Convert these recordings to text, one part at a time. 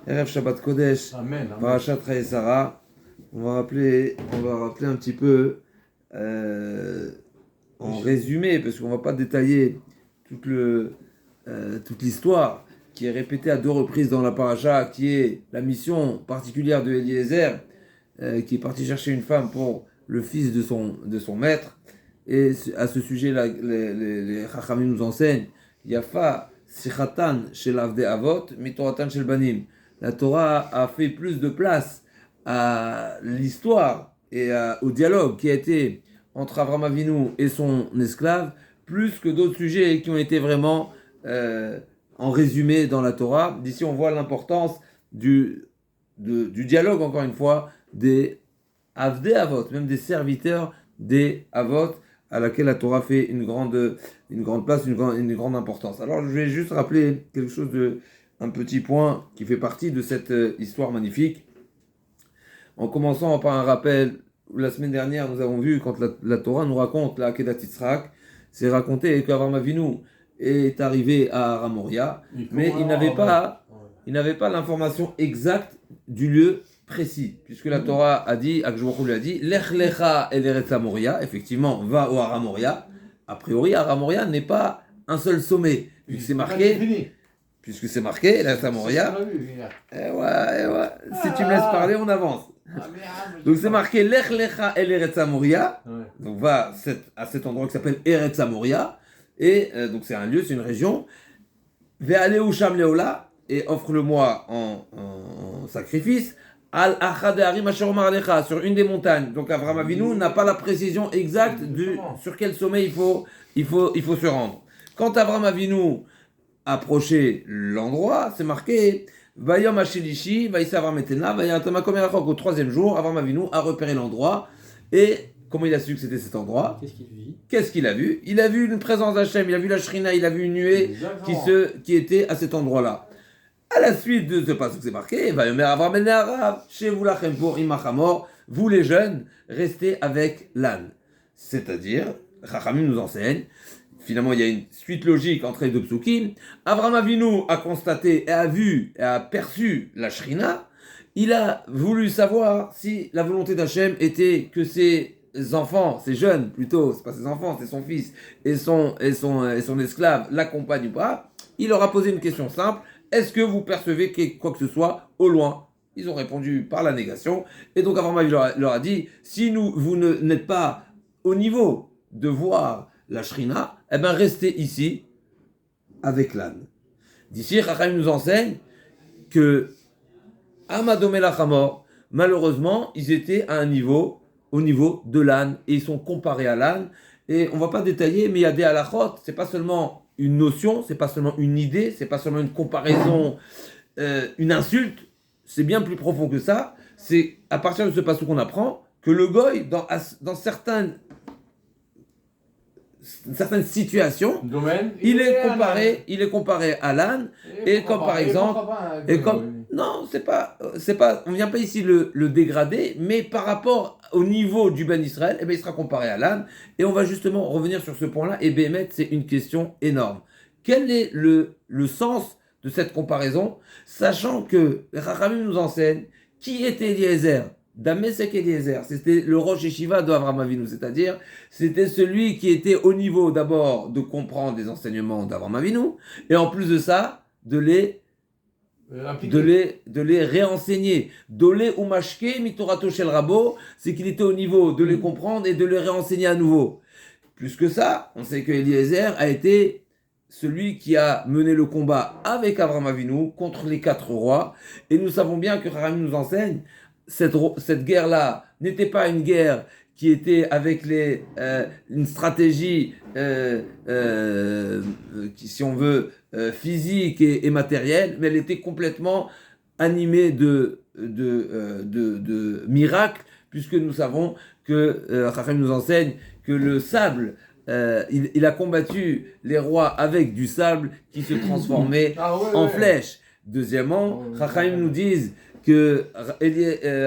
Erev Shabbat Kodesh, Amen. Parashat Sarah. On va rappeler un petit peu en résumé, parce qu'on ne va pas détailler toute l'histoire qui est répétée à 2 reprises dans la paracha, qui est la mission particulière de Eliezer, qui est parti chercher une femme pour le fils de son maître. Et à ce sujet, les Chachamim nous enseignent Yafa Sichatan shel Avdei Avot mitoratan shel Banim. La Torah a fait plus de place à l'histoire et au dialogue qui a été entre Avraham Avinu et son esclave, plus que d'autres sujets qui ont été vraiment en résumé dans la Torah. D'ici, on voit l'importance du dialogue, encore une fois, des Avdei Avot, même des serviteurs des Avot, à laquelle la Torah fait une grande place, une grande importance. Alors, je vais juste rappeler quelque chose un petit point qui fait partie de cette histoire magnifique. En commençant par un rappel, la semaine dernière, nous avons vu, quand la Torah nous raconte la Akedat Yitzhak, c'est raconté qu'Avraham Avinu est arrivé à Ramoria, mais il n'avait pas l'information exacte du lieu précis, puisque la Torah a dit, Akjouachou lui a dit, Lech lecha el Eretz Moria, effectivement, va au Aramoria. A priori, Aramoria n'est pas un seul sommet, puisque c'est marqué, Eretz Moria. Ouais. Si tu me laisses parler, on avance. Donc c'est marqué Lech lecha el Eretz Moria. Donc va à cet endroit qui s'appelle Eretz Moria. Et donc c'est un lieu, c'est une région. Ve'aleu sham leola, et offre-le-moi en sacrifice. Sur une des montagnes. Donc Avraham Avinu n'a pas la précision exacte sur quel sommet il faut se rendre. Quand Avraham Avinu approchait l'endroit, c'est marqué Vayom Hashilishi, Vaïsa Metena, Vayatama Komerachok. Au 3e jour, Avraham Avinu a repéré l'endroit. Et comment il a su que c'était cet endroit? Qu'est-ce qu'il a vu? Il a vu une présence d'Hachem, il a vu la Shrina, il a vu une nuée qui était à cet endroit-là. À la suite de ce passage, c'est marqué, chez vous la pour Imachamor, vous les jeunes, restez avec l'âne. C'est-à-dire, Chachamim nous enseigne, finalement il y a une suite logique entre les deux psukim. Avraham Avinu a constaté, et a vu, et a perçu la Shrina. Il a voulu savoir si la volonté d'Hachem était que ses enfants, ses jeunes plutôt, c'est pas ses enfants, c'est son fils et son esclave l'accompagnent ou pas. Il leur a posé une question simple. Est-ce que vous percevez quoi que ce soit au loin? Ils ont répondu par la négation. Et donc Avraham leur a dit, si vous n'êtes pas au niveau de voir la Shrina, eh bien restez ici avec l'âne. D'ici, Chachamim nous enseigne que Amadome Lachamor, malheureusement, ils étaient au niveau de l'âne. Et ils sont comparés à l'âne. Et on ne va pas détailler, mais il y a des halachot, c'est pas seulement une notion, c'est pas seulement une idée, c'est pas seulement une comparaison, une insulte, c'est bien plus profond que ça. C'est à partir de ce passage qu'on apprend que le goy, dans certaines situations, il est comparé à l'âne, et comme par exemple, non, c'est pas, on vient pas ici le dégrader, mais par rapport au niveau du Ben Israël, il sera comparé à l'âne, et on va justement revenir sur ce point-là, et Béhémet, c'est une question énorme. Quel est le sens de cette comparaison, sachant que Chachamim nous enseigne qui était Eliezer? Damesek Eliezer, c'était le Rosh Yeshiva d'Avraham Avinu, c'est-à-dire c'était celui qui était au niveau d'abord de comprendre les enseignements d'Avraham Avinu, et en plus de ça, de les réenseigner. Dolé ou mashke mitorato shel rabo, c'est qu'il était au niveau de les comprendre et de les réenseigner à nouveau. Plus que ça, on sait que Eliezer a été celui qui a mené le combat avec Avraham Avinu contre les 4 rois, et nous savons bien que Chachamim nous enseigne cette guerre-là n'était pas une guerre qui était avec une stratégie, qui, si on veut, physique et matérielle, mais elle était complètement animée de miracles, puisque nous savons que Chachamim nous enseigne que le sable, il a combattu les rois avec du sable qui se transformait en flèches. Deuxièmement, Chachamim nous disent que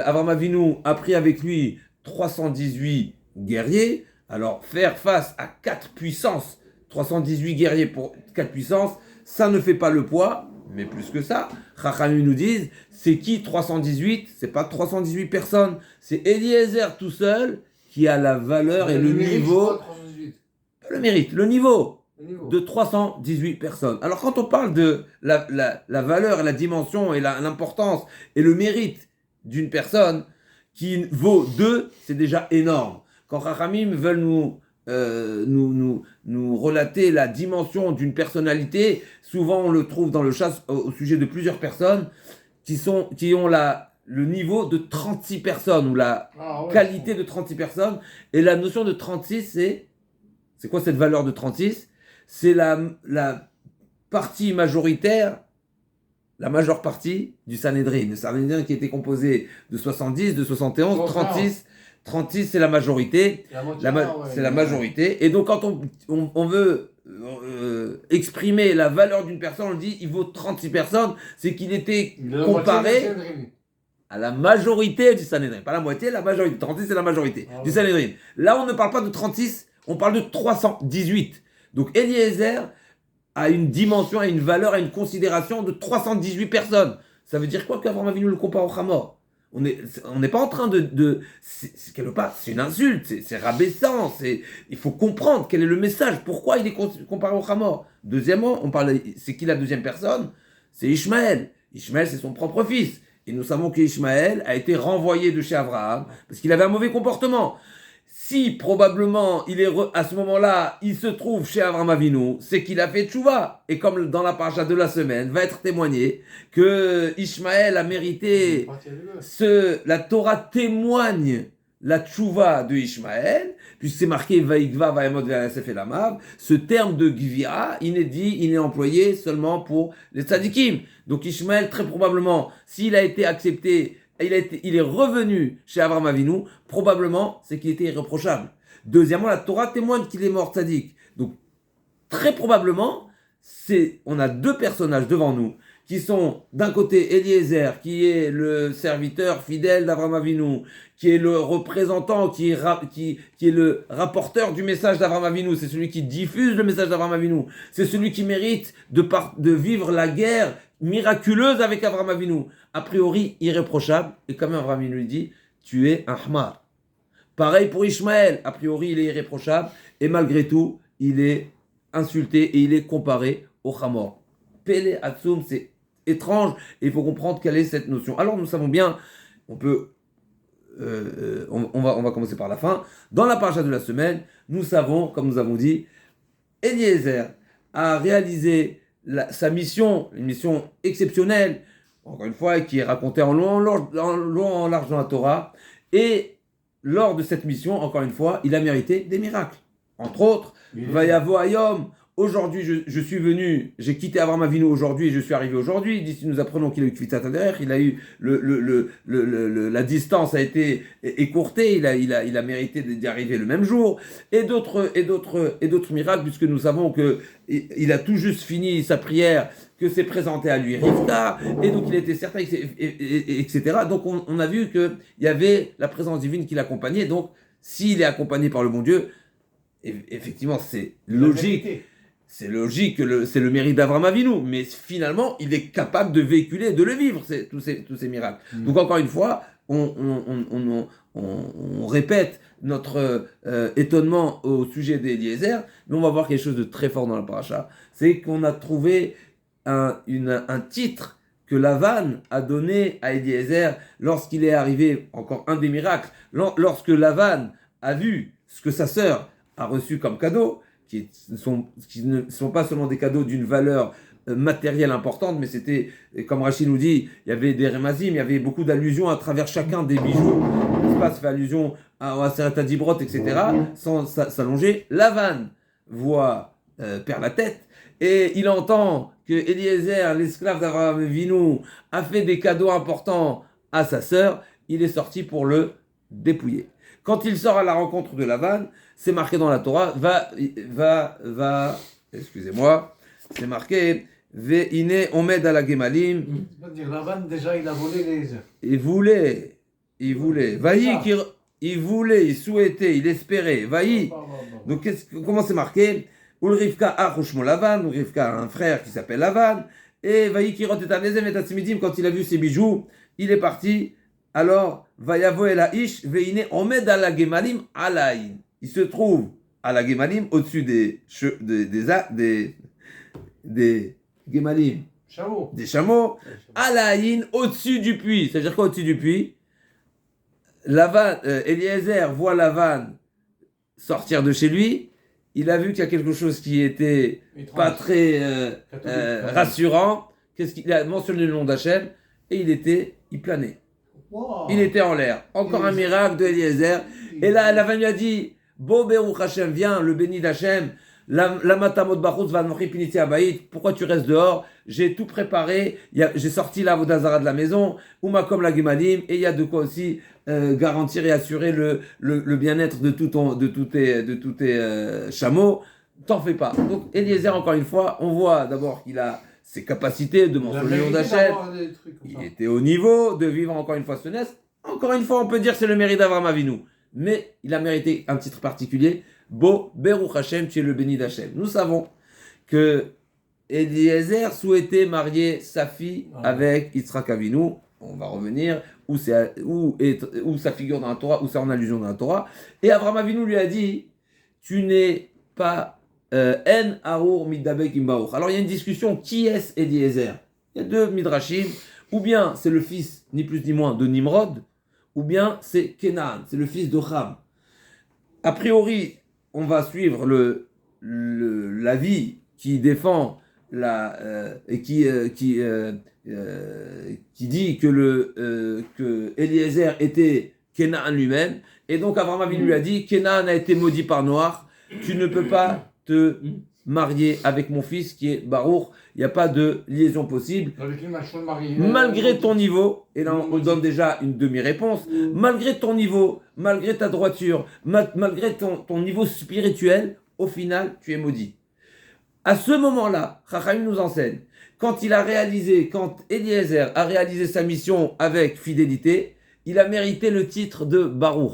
Avraham Avinu a pris avec lui 318 guerriers. Alors, faire face à 4 puissances, 318 guerriers pour 4 puissances, ça ne fait pas le poids, mais plus que ça, Chachamim nous disent, c'est qui 318? C'est pas 318 personnes, c'est Eliezer tout seul qui a la valeur et le niveau, le mérite, le niveau de 318 personnes. Alors quand on parle de la valeur, la dimension et l'importance et le mérite d'une personne qui vaut 2, c'est déjà énorme. Quand Chachamim veulent nous relater la dimension d'une personnalité, souvent on le trouve dans le chasse au sujet de plusieurs personnes qui ont le niveau de 36 personnes ou la qualité de 36 personnes. Et la notion de 36, c'est quoi cette valeur de 36? C'est la partie majoritaire, la majeure partie du Sanhédrin. Le Sanhédrin qui était composé de 70, de 71, 36, c'est la majorité. C'est la majorité. Et donc, quand on veut exprimer la valeur d'une personne, on dit il vaut 36 personnes, c'est qu'il était comparé à la majorité du Sanhédrin. Pas la moitié, la majorité. 36, c'est la majorité du Sanhédrin. Là, on ne parle pas de 36, on parle de 318. Donc, Eliezer a une dimension, a une valeur, a une considération de 318 personnes. Ça veut dire quoi qu'Avraham Avinu le compare au Hamor? On n'est pas en train c'est quelque part, c'est une insulte, c'est rabaissant, il faut comprendre quel est le message, pourquoi il est comparé au Hamor. Deuxièmement, c'est qui la deuxième personne? C'est Ishmaël. Ishmaël, c'est son propre fils. Et nous savons qu'Ishmaël a été renvoyé de chez Abraham parce qu'il avait un mauvais comportement. Si probablement à ce moment-là, il se trouve chez Avraham Avinu, c'est qu'il a fait tchouva. Et comme dans la paracha de la semaine, va être témoigné que Ishmaël a mérité la Torah témoigne la tchouva de Ishmaël, puisque c'est marqué Vaïgva, Vaïmot, Vaïasef et Lamav. Ce terme de Gvira, il est employé seulement pour les tzadikim. Donc Ishmaël, très probablement, s'il a été accepté, il est revenu chez Avraham Avinu, probablement, c'est qu'il était irréprochable. Deuxièmement, la Torah témoigne qu'il est mort tzaddik. Donc, très probablement, on a deux personnages devant nous, qui sont, d'un côté, Eliezer, qui est le serviteur fidèle d'Avraham Avinu, qui est le représentant, qui est le rapporteur du message d'Avraham Avinu, c'est celui qui diffuse le message d'Avraham Avinu, c'est celui qui mérite de vivre la guerre miraculeuse avec Avraham Avinu, a priori irréprochable, et comme Avraham Avinu lui dit, tu es un Hamar. Pareil pour Ishmaël, a priori il est irréprochable, et malgré tout, il est insulté et il est comparé au Hamor. Pélé Hatsoum, c'est étrange, et il faut comprendre quelle est cette notion. Alors nous savons bien, on va commencer par la fin. Dans la paracha de la semaine, nous savons, comme nous avons dit, Eliezer a réalisé sa mission, une mission exceptionnelle, encore une fois, qui est racontée en long, en large dans la Torah. Et lors de cette mission, encore une fois, il a mérité des miracles. Entre autres, Vayavo Ayom, aujourd'hui je suis venu, j'ai quitté Avraham Avinu aujourd'hui et je suis arrivé aujourd'hui. D'ici nous apprenons qu'il a eu Kvitzat derrière, il a eu la distance a été écourtée, il a mérité d'y arriver le même jour, et d'autres miracles, puisque nous savons que il a tout juste fini sa prière, que s'est présenté à lui Rivka, et donc il était certain, etc. Donc on a vu qu'il y avait la présence divine qui l'accompagnait. Donc s'il est accompagné par le bon Dieu, effectivement c'est logique. C'est logique que c'est le mérite d'Avraham Avinu, mais finalement, il est capable de véhiculer, de le vivre, tous ces miracles. Donc encore une fois, on répète notre étonnement au sujet d'Eliezer, mais on va voir quelque chose de très fort dans la paracha. C'est qu'on a trouvé un titre que Lavan a donné à Eliezer lorsqu'il est arrivé, encore un des miracles, lorsque Lavan a vu ce que sa sœur a reçu comme cadeau, qui ne sont pas seulement des cadeaux d'une valeur matérielle importante, mais c'était, comme Rachid nous dit, il y avait des remazim, il y avait beaucoup d'allusions à travers chacun des bijoux, l'espace fait allusion à Aseret Dibrot, etc., sans s'allonger. Lavan perd la tête, et il entend que Eliezer, l'esclave d'Avraham Avinu, a fait des cadeaux importants à sa sœur. Il est sorti pour le dépouiller. Quand il sort à la rencontre de Lavan, c'est marqué dans la Torah, excusez-moi, c'est marqué, Ve'ine omed ala gemalim. C'est-à-dire, Lavan, déjà, il a volé les œufs. Il voulait. Il voulait, il souhaitait, il espérait. Vaï. Donc, comment c'est marqué? Ulrivka a Lavan, Ulrivka a un frère qui s'appelle Lavan, Et Vaïkirot et Anezem et Tatsimidim, quand il a vu ses bijoux, il est parti. Alors, Vayavo el Aish, Veine Omed ala Gemalim alaïn. Il se trouve à la Gemalim, au-dessus des Gemalim, Chameau. des chameaux, alaïn, au-dessus du puits. C'est-à-dire quoi au-dessus du puits? Eliezer voit Lavan sortir de chez lui. Il a vu qu'il y a quelque chose qui était pas très rassurant. Qu'est-ce qu'il a mentionné le nom d'Hachem et il planait. Wow. Il était en l'air. Encore un miracle de Eliezer. Et là, Lavan lui a dit, Bo Beruch Hashem, viens, le béni d'Hachem. La matamot bachutz va nourrir piniti abayit. Pourquoi tu restes dehors? J'ai tout préparé. J'ai sorti la vodazara de la maison. Ouma comme la gemalim. Et il y a de quoi aussi garantir et assurer le bien-être de tous tes chameaux. T'en fais pas. Donc Eliezer, encore une fois, on voit d'abord qu'il a ses capacités de mentionner le nom d'Hachem. Il était au niveau de vivre encore une fois ce nest. Encore une fois, on peut dire que c'est le mérite d'Avraham Avinu. Mais il a mérité un titre particulier. Bo Beruch Hashem, tu es le béni d'Hachem. Nous savons que Eliezer souhaitait marier sa fille avec Yitzhak Avinu. On va revenir où ça figure dans la Torah, où c'est en allusion dans la Torah. Et Avraham Avinu lui a dit, tu n'es pas En Arur Midabek Imbaour. Alors il y a une discussion, qui est Eliezer? Il y a deux midrashim. Ou bien c'est le fils, ni plus ni moins, de Nimrod, ou bien c'est Kenan, c'est le fils de Ham. A priori, on va suivre l'avis qui défend et qui dit que Eliezer était Kenan lui-même, et donc Avraham Avinu lui a dit, Kenan a été maudit par Noach, tu ne peux pas te marié avec mon fils qui est Baruch, il n'y a pas de liaison possible. Malgré ton niveau, et là on donne déjà une demi-réponse, malgré ton niveau, malgré ta droiture, malgré ton niveau spirituel, au final, tu es maudit. À ce moment-là, Chachamim nous enseigne, quand Eliezer a réalisé sa mission avec fidélité, il a mérité le titre de Baruch.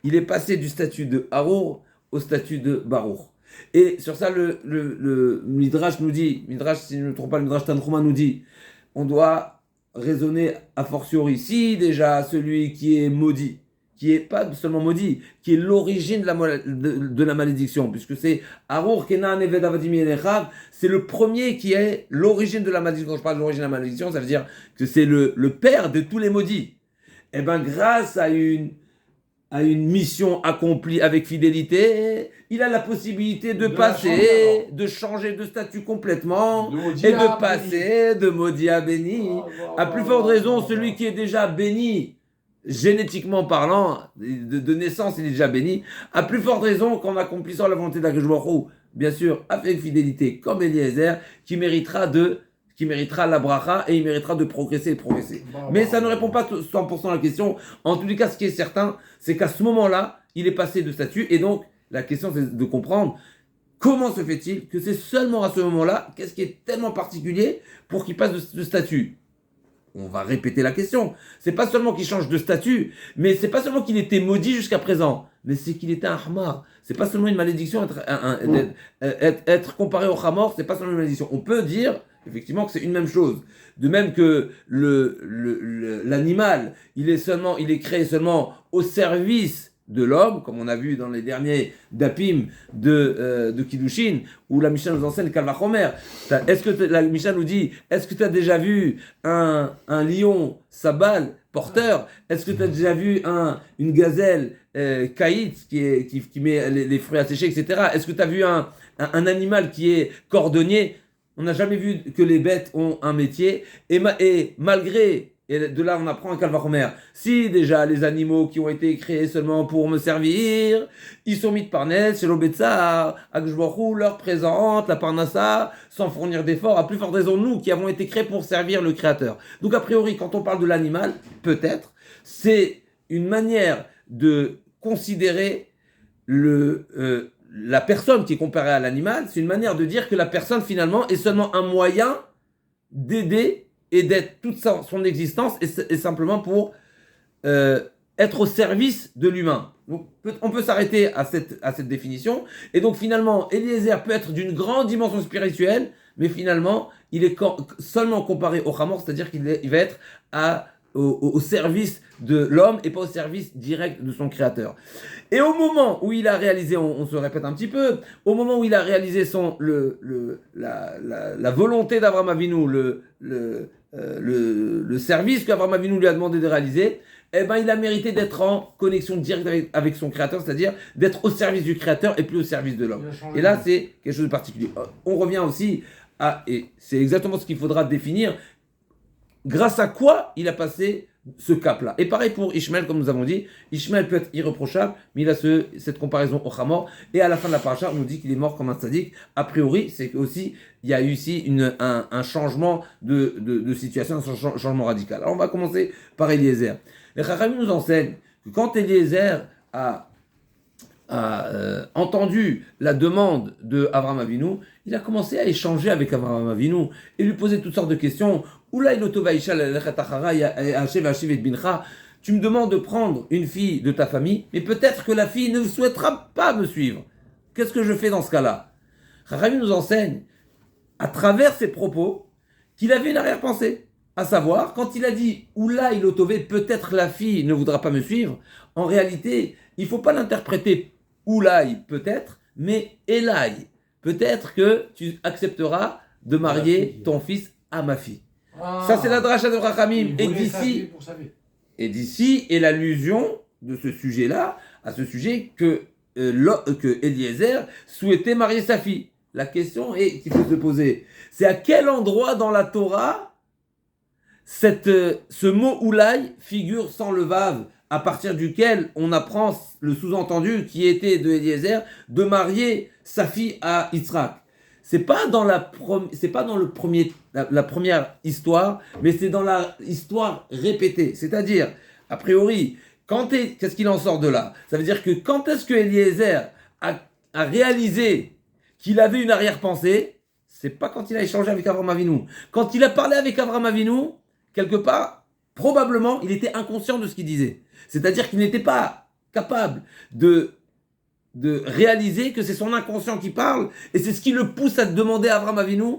Il est passé du statut de Harur au statut de Baruch. Et sur ça, le Midrash nous dit, si je ne me trompe pas, le Midrash Tanchuma nous dit, on doit raisonner a fortiori. Si déjà celui qui est maudit, qui est pas seulement maudit, qui est l'origine de la malédiction, puisque c'est Harur Kenan Eved Avadim Yenechav, c'est le premier qui est l'origine de la malédiction. Quand je parle de l'origine de la malédiction, ça veut dire que c'est le père de tous les maudits. Et bien grâce à une mission accomplie avec fidélité, il a la possibilité de passer, de changer de statut complètement, et de passer de maudit à béni. À plus forte raison, celui qui est déjà béni, génétiquement parlant, de naissance, il est déjà béni. À plus forte raison qu'en accomplissant la volonté d'Akadosh Baruch Hu, bien sûr, avec fidélité, comme Eliezer, qui méritera la bracha et il méritera de progresser. Mais ça ne répond pas 100% à la question. En tous les cas, ce qui est certain, c'est qu'à ce moment-là, il est passé de statut. Et donc, la question, c'est de comprendre comment se fait-il que c'est seulement à ce moment-là, qu'est-ce qui est tellement particulier pour qu'il passe de statut. On va répéter la question. C'est pas seulement qu'il change de statut, mais c'est pas seulement qu'il était maudit jusqu'à présent, mais c'est qu'il était un hamar. C'est pas seulement une malédiction, être comparé au hamor, c'est pas seulement une malédiction. On peut dire effectivement que c'est une même chose. De même que l'animal, il est créé seulement au service de l'homme, comme on a vu dans les derniers dapim de Kiddushin, où la Mishnah nous enseigne Kal Vachomer. Est-ce que la Mishnah nous dit, est-ce que tu as déjà vu un lion sabal porteur? Est-ce que tu as déjà vu une gazelle caït qui met les fruits à sécher, etc. Est-ce que tu as vu un animal qui est cordonnier? On n'a jamais vu que les bêtes ont un métier. Et malgré, et de là on apprend un Kal Vachomer, si déjà les animaux qui ont été créés seulement pour me servir, ils sont mis de parnès, chez l'Obetzar, Akadosh Baruch Hu leur présente la parnassa sans fournir d'efforts, à plus forte raison nous qui avons été créés pour servir le Créateur. Donc a priori, quand on parle de l'animal, peut-être, c'est une manière de considérer la personne qui est comparée à l'animal, c'est une manière de dire que la personne finalement est seulement un moyen d'aider et d'être toute son existence et simplement pour être au service de l'humain. Donc on peut s'arrêter à cette définition. Et donc finalement, Eliezer peut être d'une grande dimension spirituelle, mais finalement, il est seulement comparé au Hamor, c'est-à-dire il va être au service de l'homme et pas au service direct de son créateur. Et au moment où il a réalisé, on se répète un petit peu, au moment où il a réalisé la volonté d'Abraham Avinu, le service qu'Abraham Avinu lui a demandé de réaliser, eh ben, il a mérité d'être en connexion directe avec son créateur, c'est-à-dire d'être au service du créateur et plus au service de l'homme. Et là, c'est quelque chose de particulier. On revient aussi et c'est exactement ce qu'il faudra définir, grâce à quoi il a passé ce cap-là. Et pareil pour Ishmaël, comme nous avons dit, Ishmaël peut être irréprochable, mais il a cette comparaison au Hamor, et à la fin de la paracha, on nous dit qu'il est mort comme un tzaddik. A priori, c'est aussi il y a eu ici un changement de situation, un changement radical. Alors on va commencer par Eliezer. Les Chachamim nous enseignent que quand Eliezer a entendu la demande de Avraham Avinu, il a commencé à échanger avec Avraham Avinu et lui poser toutes sortes de questions. Tu me demandes de prendre une fille de ta famille, mais peut-être que la fille ne souhaitera pas me suivre. Qu'est-ce que je fais dans ce cas-là? Chachamim nous enseigne, à travers ses propos, qu'il avait une arrière-pensée. À savoir, quand il a dit « Oulaï l'otové, peut-être la fille ne voudra pas me suivre », en réalité, il ne faut pas l'interpréter « Oulaï, peut-être », mais « Elaï, peut-être que tu accepteras de marier ton fils à ma fille ». Ça, c'est la dracha de Rachamim. Et d'ici est l'allusion de ce sujet-là, à ce sujet que Eliezer souhaitait marier sa fille. La question qu'il faut se poser, c'est à quel endroit dans la Torah ce mot Oulaï figure sans le vav, à partir duquel on apprend le sous-entendu qui était de Eliezer de marier sa fille à Yitzhak. C'est pas dans la première histoire, mais c'est dans la histoire répétée. C'est-à-dire, a priori, qu'est-ce qu'il en sort de là? Ça veut dire que quand est-ce que Eliezer a réalisé qu'il avait une arrière-pensée? C'est pas quand il a échangé avec Avraham Avinu. Quand il a parlé avec Avraham Avinu, quelque part, probablement, il était inconscient de ce qu'il disait. C'est-à-dire qu'il n'était pas capable de réaliser que c'est son inconscient qui parle, et c'est ce qui le pousse à demander à Avraham Avinu,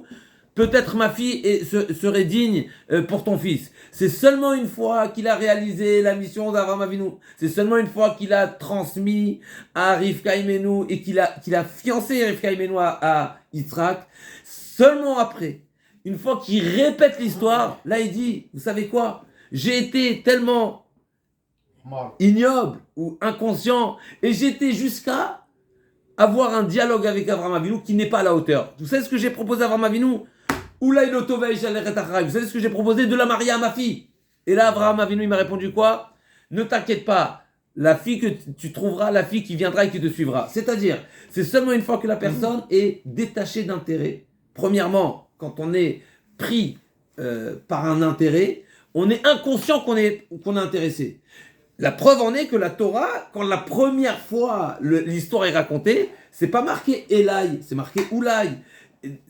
peut-être ma fille serait digne pour ton fils. C'est seulement une fois qu'il a réalisé la mission d'Avraham Avinu, c'est seulement une fois qu'il a transmis à Rivka Imenu et qu'il a fiancé Rivka Imenu à Yitzhak, seulement après, une fois qu'il répète l'histoire, là il dit, vous savez quoi, j'ai été tellement ignoble ou inconscient, et j'étais jusqu'à avoir un dialogue avec Avraham Avinu qui n'est pas à la hauteur. Vous savez ce que j'ai proposé à Avraham Avinu? Vous savez ce que j'ai proposé? De la marier à ma fille. Et là, Avraham Avinu, il m'a répondu quoi? Ne t'inquiète pas, la fille que tu trouveras, la fille qui viendra et qui te suivra. C'est-à-dire, c'est seulement une fois que la personne est détachée d'intérêt. Premièrement, quand on est pris par un intérêt, on est inconscient qu'on est intéressé. La preuve en est que la Torah, quand la première fois l'histoire est racontée, c'est pas marqué Elaï, c'est marqué Oulaï.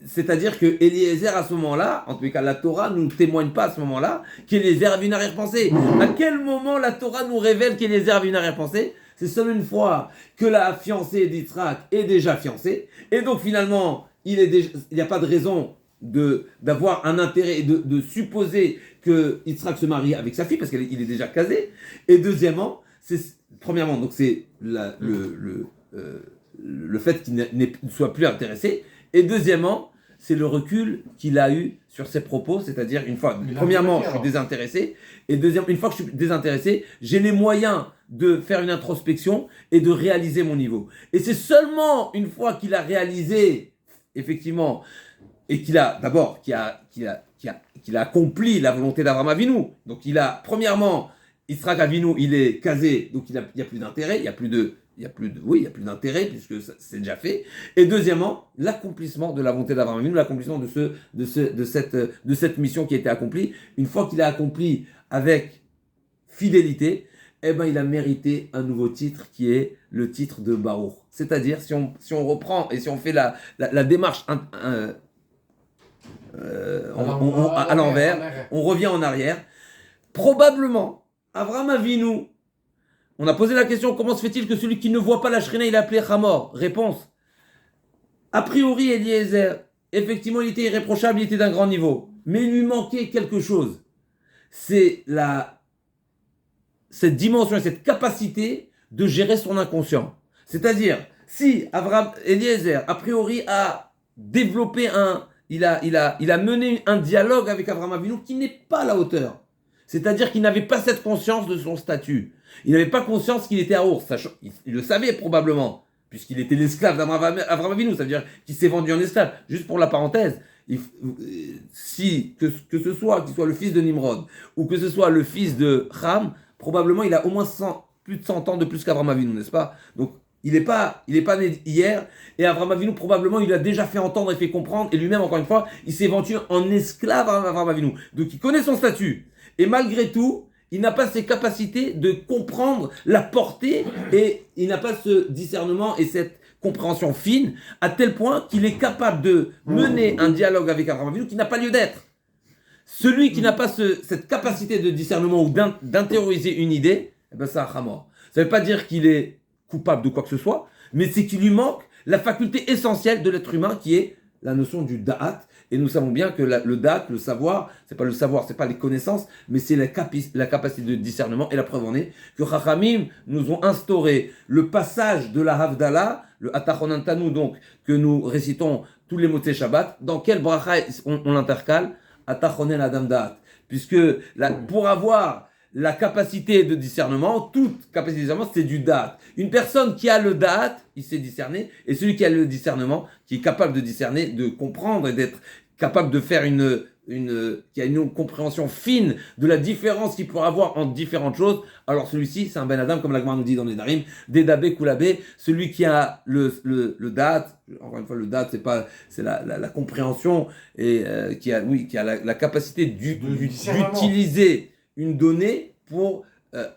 C'est-à-dire que Eliezer, à ce moment-là, en tous les cas, la Torah ne nous témoigne pas à ce moment-là qu'Eliezer avait une arrière-pensée. À quel moment la Torah nous révèle qu'Eliezer avait une arrière-pensée? C'est seule une fois que la fiancée d'Yitzhak est déjà fiancée. Et donc, finalement, il n'y a pas de raison d'avoir un intérêt et de supposer que Yitzhak se marie avec sa fille parce qu'il est déjà casé. Et deuxièmement, premièrement, donc c'est le fait qu'il ne soit plus intéressé. Et deuxièmement, c'est le recul qu'il a eu sur ses propos, c'est-à-dire premièrement, je suis désintéressé, et deuxièmement, une fois que je suis désintéressé, j'ai les moyens de faire une introspection et de réaliser mon niveau. Et c'est seulement une fois qu'il a réalisé, effectivement, et qu'il a accompli la volonté d'Avraham Avinu. Donc premièrement, Yitzhak Avinu, il est casé, donc il n'y a plus d'intérêt, il n'y a plus d'intérêt puisque c'est déjà fait. Et deuxièmement, l'accomplissement de la volonté d'Avraham Avinu, l'accomplissement de cette mission qui a été accomplie. Une fois qu'il a accompli avec fidélité, eh ben il a mérité un nouveau titre qui est le titre de Baruch. C'est-à-dire, si on reprend et si on fait la démarche à l'envers, on revient en arrière. Probablement, Avraham Avinu, on a posé la question, comment se fait-il que celui qui ne voit pas la Shrina, il est appelé Hamor? Réponse. A priori, Eliezer, effectivement, il était irréprochable, il était d'un grand niveau. Mais il lui manquait quelque chose. C'est cette dimension, cette capacité de gérer son inconscient. C'est-à-dire, si Abraham Eliezer, a priori, a développé il a mené un dialogue avec Abraham Avinu qui n'est pas à la hauteur. C'est-à-dire qu'il n'avait pas cette conscience de son statut. Il n'avait pas conscience qu'il était à Our. Il le savait probablement, puisqu'il était l'esclave d'Abraham Avinu. Ça veut dire qu'il s'est vendu en esclave. Juste pour la parenthèse, que ce soit qu'il soit le fils de Nimrod ou que ce soit le fils de Ham, probablement il a au moins plus de 100 ans de plus qu'Abraham Avinu, n'est-ce pas? Donc il n'est pas né hier, et Abraham Avinu probablement il a déjà fait entendre et fait comprendre, et lui-même encore une fois il s'est vendu en esclave à Abraham Avinu. Donc il connaît son statut, et malgré tout il n'a pas ces capacités de comprendre la portée, et il n'a pas ce discernement et cette compréhension fine, à tel point qu'il est capable de mener un dialogue avec Abraham Avinu qui n'a pas lieu d'être. Celui qui n'a pas cette capacité de discernement ou d'intérioriser une idée, eh ben c'est un Hamor. Ça ne veut pas dire qu'il est coupable de quoi que ce soit, mais c'est qu'il lui manque la faculté essentielle de l'être humain qui est la notion du da'at. Et nous savons bien que le da'at, le savoir, c'est pas les connaissances, mais c'est la capacité de discernement. Et la preuve en est que Chachamim nous ont instauré le passage de la Havdalah, le Atachonantanu, donc, que nous récitons tous les mots de Shabbat, dans quel bracha on l'intercale? Atachonen Adam Da'at. Puisque pour avoir la capacité de discernement, toute capacité de discernement, c'est du da'at. Une personne qui a le da'at, il sait discerner, et celui qui a le discernement, qui est capable de discerner, de comprendre et d'être capable de faire qui a une compréhension fine de la différence qu'il pourrait avoir entre différentes choses, alors celui-ci, c'est un Ben Adam, comme la Gemara nous dit dans les Darim, Dedabé Koulabé, celui qui a le da'at, encore une fois, le da'at, c'est la compréhension, et qui a la capacité d'utiliser une donnée pour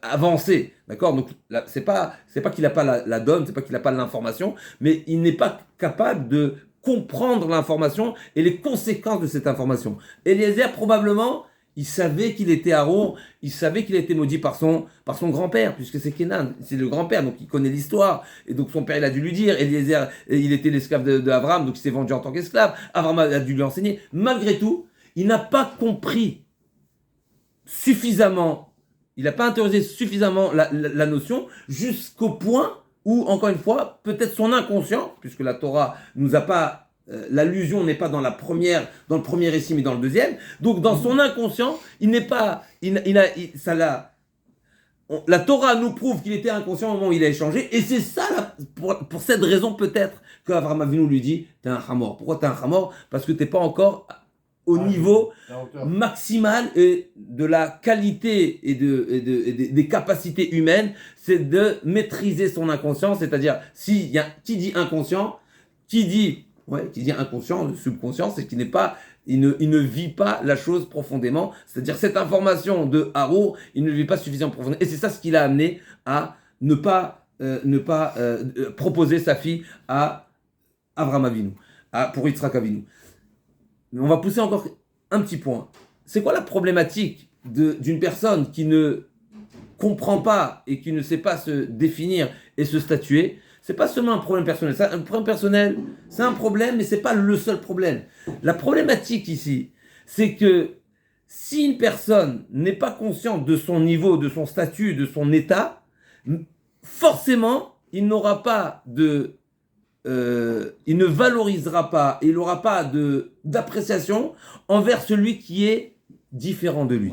avancer, d'accord? Donc c'est pas qu'il n'a pas la donne, c'est pas qu'il n'a pas l'information, mais il n'est pas capable de comprendre l'information et les conséquences de cette information. Eliezer, probablement, il savait qu'il était Aaron, il savait qu'il a été maudit par son grand-père, puisque c'est Kenan, c'est le grand-père, donc il connaît l'histoire, et donc son père il a dû lui dire, Eliezer, il était l'esclave d'Abraham, donc il s'est vendu en tant qu'esclave, Abraham a dû lui enseigner. Malgré tout, il n'a pas compris suffisamment, il n'a pas intériorisé suffisamment la notion, jusqu'au point où, encore une fois, peut-être son inconscient, puisque la Torah nous a pas, l'allusion n'est pas dans le premier récit, mais dans le deuxième. Donc, dans son inconscient, la Torah nous prouve qu'il était inconscient au moment où il a échangé, et c'est ça, pour cette raison peut-être, qu'Avraham Avinu lui dit, t'es un Hamor. Pourquoi t'es un Hamor? Parce que t'es pas encore au niveau maximal et de la qualité et des capacités humaines, c'est de maîtriser son inconscient, c'est-à-dire qui dit inconscient, qui dit inconscient, le subconscient, c'est qu'il il ne vit pas la chose profondément, c'est-à-dire cette information de Harour, il ne vit pas suffisamment profondément, et c'est ça ce qui l'a amené à ne pas proposer sa fille à Avraham Avinu, pour Yitzhak Avinu. Mais on va pousser encore un petit point. C'est quoi la problématique d'une personne qui ne comprend pas et qui ne sait pas se définir et se statuer? C'est pas seulement un problème personnel. Un problème personnel, c'est un problème, mais c'est pas le seul problème. La problématique ici, c'est que si une personne n'est pas consciente de son niveau, de son statut, de son état, forcément, il n'aura pas il ne valorisera pas, il n'aura pas d'appréciation envers celui qui est différent de lui.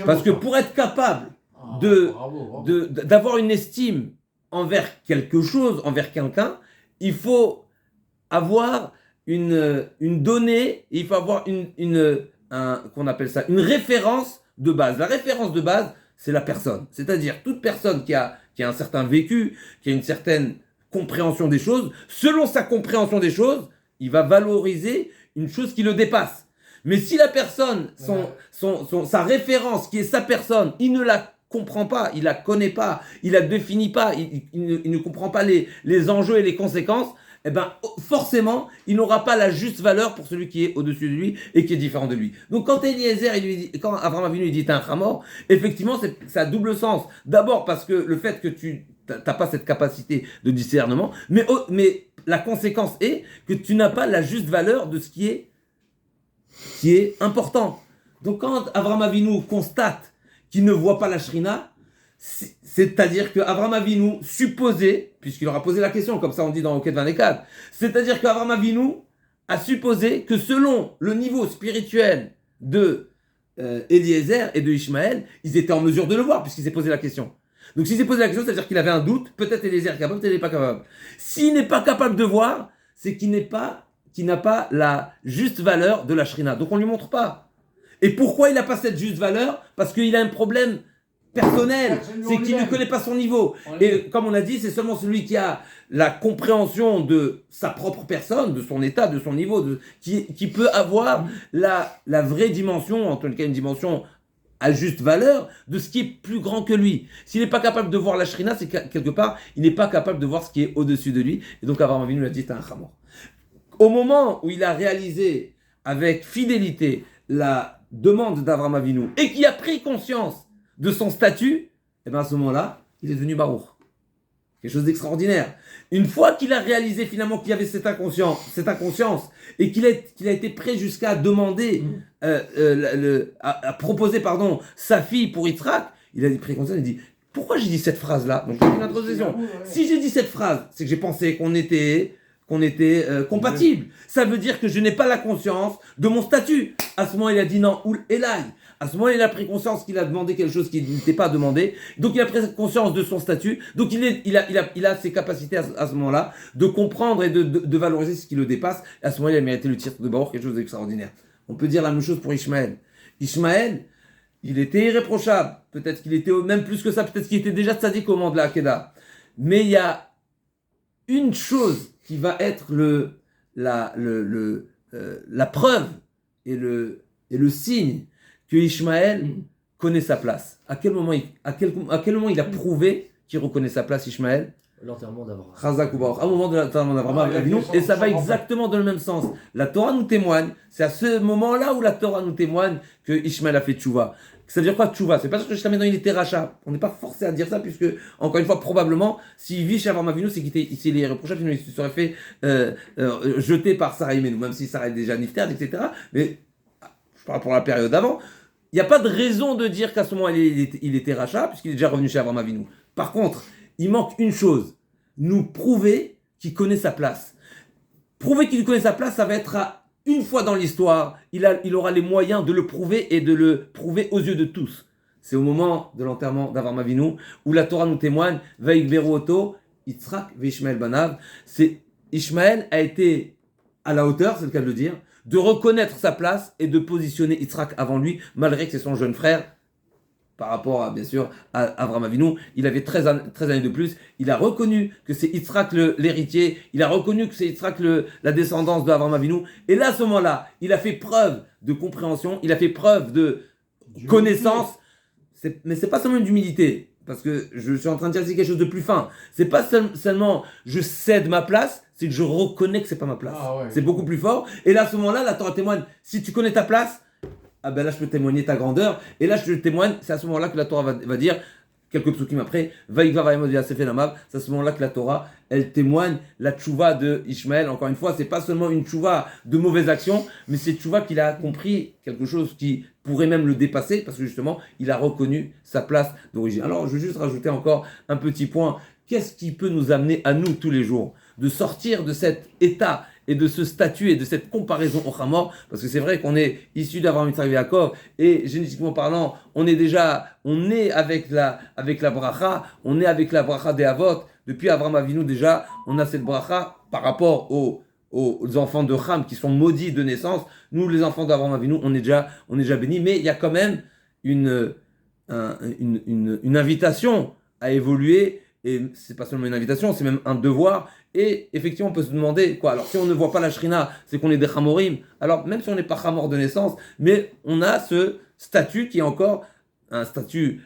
Parce que pour être capable d'avoir une estime envers quelque chose, envers quelqu'un, il faut avoir une donnée, il faut avoir qu'on appelle ça, une référence de base. La référence de base, c'est la personne. C'est-à-dire toute personne qui a un certain vécu, qui a une certaine compréhension des choses, selon sa compréhension des choses, il va valoriser une chose qui le dépasse. Mais si la personne, sa référence, qui est sa personne, il ne la comprend pas, il la connaît pas, il la définit pas, il ne comprend pas les enjeux et les conséquences, eh ben, forcément, il n'aura pas la juste valeur pour celui qui est au-dessus de lui et qui est différent de lui. Donc, quand quand Avraham Avinu lui dit t'es un Hamor, effectivement, ça a double sens. D'abord, parce que le fait que tu n'as pas cette capacité de discernement, mais la conséquence est que tu n'as pas la juste valeur de ce qui est important. Donc quand Avraham Avinu constate qu'il ne voit pas la Shrina, c'est-à-dire que Avraham Avinu supposait, puisqu'il aura posé la question, comme ça on dit dans Oket 24, c'est-à-dire qu'Avraham Avinu a supposé que selon le niveau spirituel de Eliezer et de Ishmaël, ils étaient en mesure de le voir, puisqu'il s'est posé la question. Donc s'il s'est posé la question, c'est-à-dire qu'il avait un doute, peut-être Eliezer est capable, peut-être il n'est pas capable. S'il n'est pas capable de voir, c'est qu'il n'a pas la juste valeur de la Shrina. Donc on ne lui montre pas. Et pourquoi il n'a pas cette juste valeur? Parce qu'il a un problème personnel, c'est qu'il ne connaît pas son niveau. Et comme on a dit, c'est seulement celui qui a la compréhension de sa propre personne, de son état, de son niveau, qui peut avoir la vraie dimension, en tout cas une dimension à juste valeur, de ce qui est plus grand que lui. S'il n'est pas capable de voir la Shrina, c'est quelque part, il n'est pas capable de voir ce qui est au-dessus de lui. Et donc Avraham Avinu lui a dit, t'es un chamor. Au moment où il a réalisé avec fidélité la demande d'Avraham Avinu et qui a pris conscience de son statut, et bien à ce moment-là, il est devenu Baruch. Quelque chose d'extraordinaire. Une fois qu'il a réalisé finalement qu'il y avait cette inconscience et qu'il a été prêt jusqu'à demander, à proposer sa fille pour Yitzhak, il a pris conscience, il a dit, pourquoi j'ai dit cette phrase-là? Donc j'ai une introduction. Si j'ai dit cette phrase, c'est que j'ai pensé qu'on était compatibles. Ça veut dire que je n'ai pas la conscience de mon statut. À ce moment, il a dit non, ou Elai. À ce moment, il a pris conscience qu'il a demandé quelque chose qui n'était pas demandé. Donc, il a pris conscience de son statut. Donc, il a ses capacités à ce moment-là de comprendre et de valoriser ce qui le dépasse. Et à ce moment, il a mérité le titre de Baruch, quelque chose d'extraordinaire. On peut dire la même chose pour Ishmaël. Ishmaël, il était irréprochable. Peut-être qu'il était même plus que ça. Peut-être qu'il était déjà tzaddik au moment de la Hakeda. Mais il y a une chose qui va être la preuve et le signe que Ishmaël connaît sa place. À quel moment il a prouvé qu'il reconnaît sa place, Ishmaël? L'enterrement d'Abraham. Chazak ou Baruch. À un moment de l'enterrement d'Abraham, et ça va exactement dans le même sens. La Torah nous témoigne, c'est à ce moment-là où la Torah nous témoigne que Ishmaël a fait tchouva. Ça veut dire quoi tchouva? C'est pas parce que jusqu'à maintenant il était rachat. On n'est pas forcé à dire ça, puisque, encore une fois, probablement, s'il vit chez Avraham Avinu, c'est qu'il est irréprochable, sinon il se serait fait jeter par Sarah Imenu, même si Sarah est déjà nifter, etc. Mais je parle pour la période d'avant. Il n'y a pas de raison de dire qu'à ce moment il était rachat, puisqu'il est déjà revenu chez Avraham Avinu. Par contre, il manque une chose, nous prouver qu'il connaît sa place. Prouver qu'il connaît sa place, ça va être une fois dans l'histoire, il aura les moyens de le prouver et de le prouver aux yeux de tous. C'est au moment de l'enterrement d'Avraham Avinu, où la Torah nous témoigne, Veikberu oto, Yitzhak ve'Ishmael banav. Ishmaël a été à la hauteur, c'est le cas de le dire, de reconnaître sa place et de positionner Yitzhak avant lui, malgré que c'est son jeune frère, par rapport à, bien sûr, à Avraham Avinu. Il avait 13 années de plus. Il a reconnu que c'est Yitzhak l'héritier. Il a reconnu que c'est Yitzhak la descendance d'Avraham Avinu. Et là, à ce moment-là, il a fait preuve de compréhension. Il a fait preuve de connaissance. Mais c'est pas seulement d'humilité. Parce que je suis en train de dire quelque chose de plus fin. C'est pas seulement je cède ma place, c'est que je reconnais que c'est pas ma place. Ah ouais. C'est beaucoup plus fort. Et là, à ce moment-là, la Torah témoigne. Si tu connais ta place, ah ben là je peux témoigner ta grandeur, et là je te témoigne, c'est à ce moment-là que la Torah va dire, quelques psukim après, Vaïgva Vaïmod Yasef Namav, c'est à ce moment-là que la Torah, elle témoigne la tchouva de Ishmaël. Encore une fois, c'est pas seulement une tchouva de mauvaise action, mais c'est tchouva qu'il a compris quelque chose qui pourrait même le dépasser, parce que justement, il a reconnu sa place d'origine. Alors, je veux juste rajouter encore un petit point. Qu'est-ce qui peut nous amener à nous tous les jours de sortir de cet état et de ce statut et de cette comparaison au Hamor, parce que c'est vrai qu'on est issu d'Avraham, Yitzhak et Yaakov, et génétiquement parlant, on est avec la bracha, on est avec la bracha des Avot. Depuis Avraham Avinu déjà, on a cette bracha par rapport aux enfants de Ham qui sont maudits de naissance. Nous, les enfants d'Avraham Avinu, on est déjà bénis, mais il y a quand même une invitation à évoluer. Et c'est pas seulement une invitation, c'est même un devoir. Et effectivement, on peut se demander, quoi, alors si on ne voit pas la Shrina, c'est qu'on est des Chamorim. Alors, même si on n'est pas Chamor de naissance, mais on a ce statut qui est encore un statut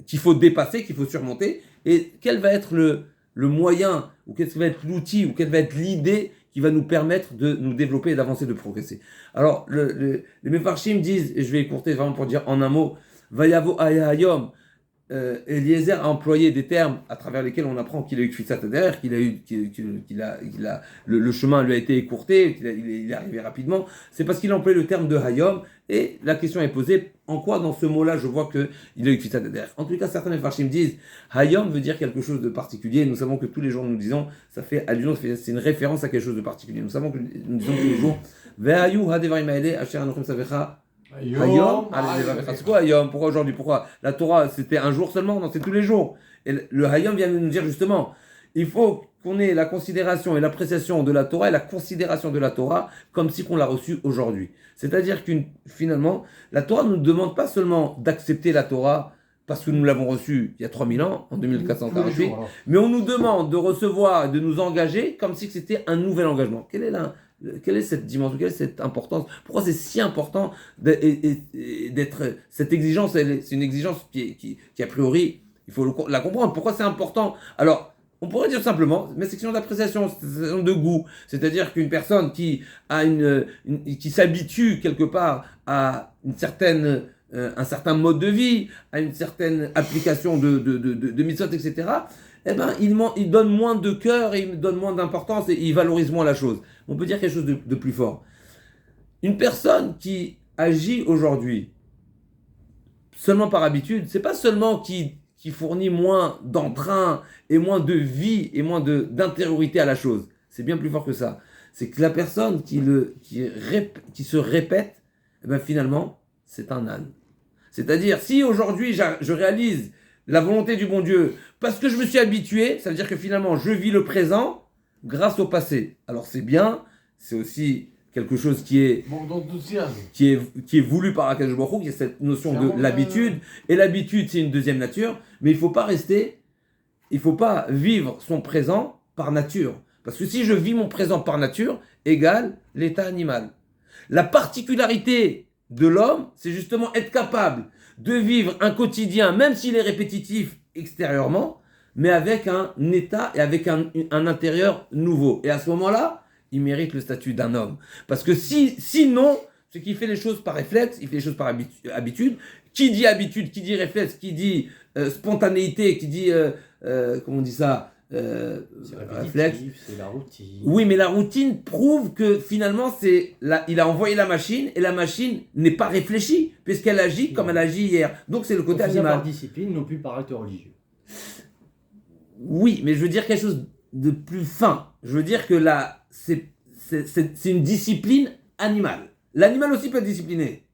qu'il faut dépasser, qu'il faut surmonter. Et quel va être le moyen, ou quel va être l'outil, ou quelle va être l'idée qui va nous permettre de nous développer et d'avancer, de progresser. Alors, les Mefarshim disent, et je vais écourter vraiment pour dire en un mot, Vayavo Ayayom, Eliezer a employé des termes à travers lesquels on apprend qu'il a eu Kfitsat Adar, le chemin lui a été écourté, il est arrivé rapidement. C'est parce qu'il a employé le terme de Hayom, et la question est posée, en quoi dans ce mot-là je vois qu'il a eu Kfitsat Adar. En tout cas, certains Mefarshim disent, Hayom veut dire quelque chose de particulier. Nous savons que tous les jours nous disons, ça fait allusion, c'est une référence à quelque chose de particulier. Nous savons que nous disons tous les jours, Ve'ayu hadevarim haele asher anochim savecha. Hayom, c'est quoi Hayom? Pourquoi aujourd'hui? Pourquoi la Torah c'était un jour seulement? Non, c'est tous les jours. Et le Hayom vient de nous dire justement, il faut qu'on ait la considération et l'appréciation de la Torah et la considération de la Torah comme si qu'on l'a reçue aujourd'hui. C'est-à-dire finalement, la Torah ne nous demande pas seulement d'accepter la Torah parce que nous l'avons reçue il y a 3000 ans, en 2448, mais on nous demande de recevoir et de nous engager comme si c'était un nouvel engagement. Quelle est cette dimension, quelle est cette importance? Pourquoi c'est si important d'être cette exigence? C'est une exigence qui a priori, il faut la comprendre. Pourquoi c'est important? Alors, on pourrait dire simplement, mais c'est une question d'appréciation, c'est une question de goût. C'est-à-dire qu'une personne qui qui s'habitue quelque part à un certain mode de vie, à une certaine application de mitzvot, etc., eh ben, il donne moins de cœur, et il donne moins d'importance, et il valorise moins la chose. On peut dire quelque chose de plus fort. Une personne qui agit aujourd'hui seulement par habitude, c'est pas seulement qui fournit moins d'entrain et moins de vie et moins d'intériorité à la chose. C'est bien plus fort que ça. C'est que la personne qui se répète, eh ben finalement, c'est un âne. C'est-à-dire, si aujourd'hui je réalise la volonté du bon Dieu parce que je me suis habitué, ça veut dire que finalement je vis le présent grâce au passé. Alors c'est bien, c'est aussi quelque chose qui est voulu par Akadosh Baruch Hu, qui est cette notion de l'habitude. Et l'habitude, c'est une deuxième nature, mais il ne faut pas vivre son présent par nature. Parce que si je vis mon présent par nature, égale l'état animal. La particularité de l'homme, c'est justement être capable de vivre un quotidien, même s'il est répétitif extérieurement, mais avec un état et avec un intérieur nouveau. Et à ce moment-là, il mérite le statut d'un homme. Parce que sinon, c'est qu'il fait les choses par réflexe, il fait les choses par habitude. Qui dit habitude, qui dit réflexe, qui dit spontanéité, qui dit, comment on dit ça, réflexe. C'est la routine. Oui, mais la routine prouve que finalement, il a envoyé la machine et la machine n'est pas réfléchie, puisqu'elle agit comme elle agit hier. Donc c'est le côté animal. Par discipline, non plus par acte religieux. Oui, mais je veux dire quelque chose de plus fin. Je veux dire que là, c'est une discipline animale. L'animal aussi peut être discipliné.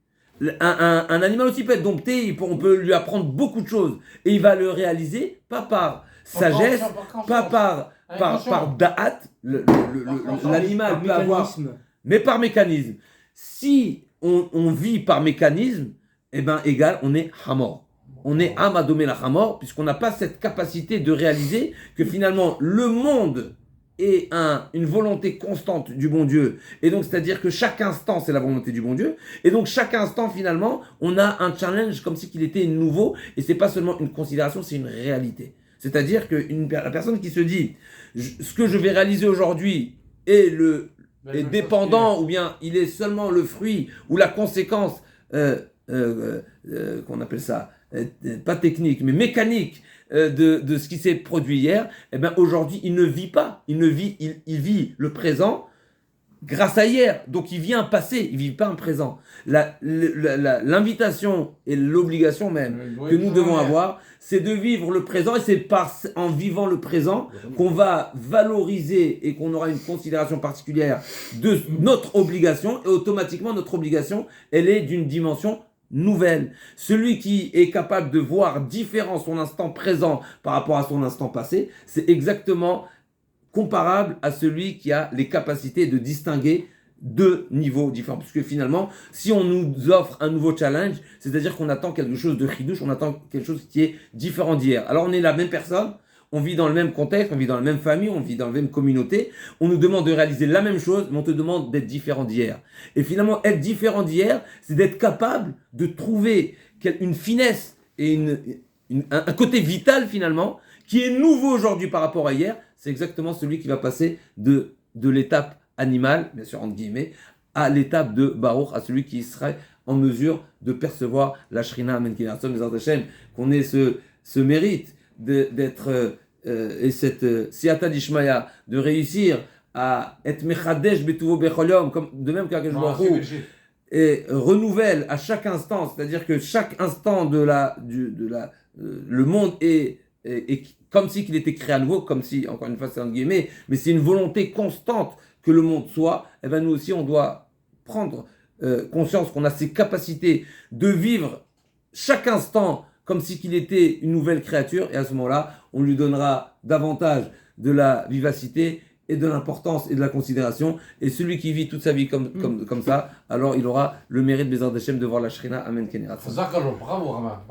Un animal aussi peut être dompté, on peut lui apprendre beaucoup de choses. Et il va le réaliser, pas par sagesse, pas par da'at. L'animal peut avoir, mais par mécanisme. Si on vit par mécanisme, eh ben, égal, on est hamor. On est amadomé la hamor, puisqu'on n'a pas cette capacité de réaliser que finalement, le monde est une volonté constante du bon Dieu. Et donc, c'est-à-dire que chaque instant, c'est la volonté du bon Dieu. Et donc, chaque instant, finalement, on a un challenge comme si qu'il était nouveau. Et c'est pas seulement une considération, c'est une réalité. C'est-à-dire que la personne qui se dit, ce que je vais réaliser aujourd'hui est dépendant, ou bien il est seulement le fruit, ou la conséquence, qu'on appelle ça, pas technique, mais mécanique, de ce qui s'est produit hier, eh bien aujourd'hui, il ne vit pas. Il vit le présent grâce à hier. Donc il vit un passé, il ne vit pas un présent. L'invitation et l'obligation même que nous devons avoir, c'est de vivre le présent, et c'est en vivant le présent qu'on va valoriser et qu'on aura une considération particulière de notre obligation, et automatiquement notre obligation, elle est d'une dimension nouvelle. Celui qui est capable de voir différent son instant présent par rapport à son instant passé, c'est exactement comparable à celui qui a les capacités de distinguer deux niveaux différents. Parce que finalement, si on nous offre un nouveau challenge, c'est-à-dire qu'on attend quelque chose de chidouche, on attend quelque chose qui est différent d'hier. Alors on est la même personne, on vit dans le même contexte, on vit dans la même famille, on vit dans la même communauté, on nous demande de réaliser la même chose, mais on te demande d'être différent d'hier. Et finalement, être différent d'hier, c'est d'être capable de trouver une finesse et un côté vital finalement, qui est nouveau aujourd'hui par rapport à hier. C'est exactement celui qui va passer de l'étape animale, bien sûr entre guillemets, à l'étape de Baruch, à celui qui serait en mesure de percevoir la Shrina Amen Kinarson, qu'on ait ce mérite d'être et cette Siyata d'Ishmaya, de réussir à être Mechadesh Betuvo Becholiom, comme de même qu'Akadosh Baruch Hu, et renouvelle à chaque instant, c'est-à-dire que chaque instant le monde est comme si qu'il était créé à nouveau, comme si, encore une fois c'est entre guillemets, mais c'est une volonté constante que le monde soit, et bien nous aussi on doit prendre conscience qu'on a ces capacités de vivre chaque instant comme si qu'il était une nouvelle créature, et à ce moment-là, on lui donnera davantage de la vivacité et de l'importance et de la considération. Et celui qui vit toute sa vie comme ça, alors il aura le mérite, Bezrat Hashem, de voir la Shrina. Amen. Bravo, Rama.